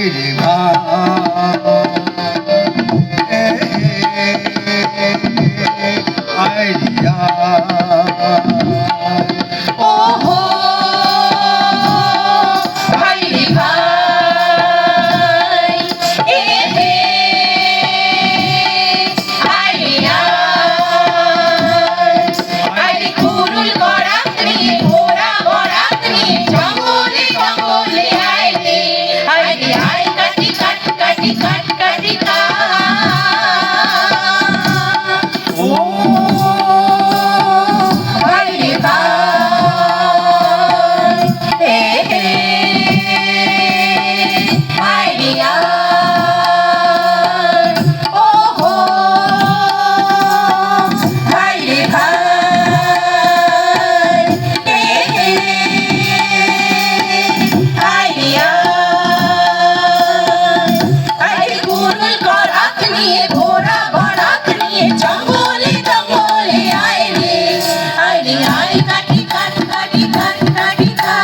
ভাই রে ভাই আইডিয়া ওহো ভাই রে ভাই এ হে আইডিয়া আরে কুরুল করাত নিয়ে ঘোড়া বরাত নিয়ে জঙ্গলে জঙ্গলে আয় রে আরে আয় কাটি কাট কাটি কাট কাটি কা ও ভাই রে ভাই এ হে আইডিয়া ওহো ভাই রে ভাই এ হে আইডিয়া আরে কুরুল করাত নিয়ে ঘোড়া বরাত নিয়ে জঙ্গলে জঙ্গলে আয় রে আরে আয় কাটি কাট কাটি কাট কাটি কা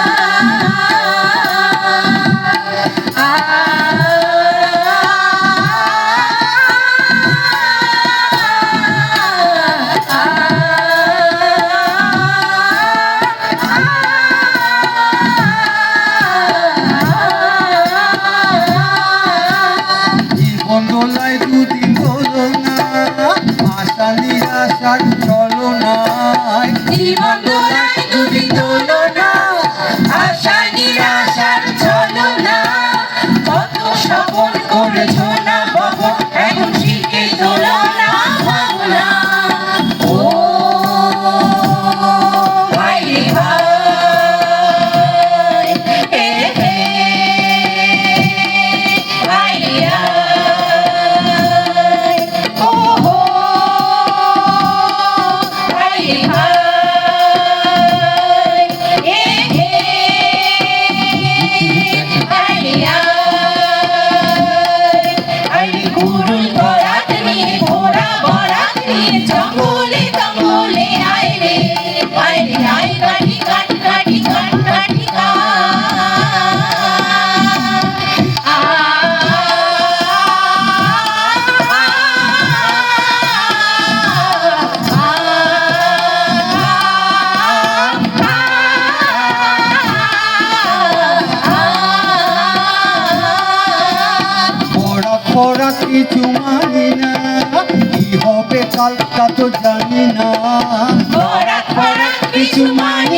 জীবন দোলায় দুদিন হলো না আশা নিরাশার চলো নাই জীবন দোলায় দুদিন হলো না আশা নিরাশার চলো না কত স্বপন করেছো না বাবা এখন শিখে তোলো না ভাবনা ও ভাই রে ভাই এ হে আইডিয়া ওহো ভাই রে ভাই এ হে আইডিয়া আরে কুরুল বরাত নিয়ে ঘোড়া বরাত নিয়ে জঙ্গলে জঙ্গলে আয় রে আয় কাটি কাট কাটি কাট কাটি কা পড়া পড়া কিছু মানি না কি হবে কালটা তো জানি না বরাত বরাত কিছু মানি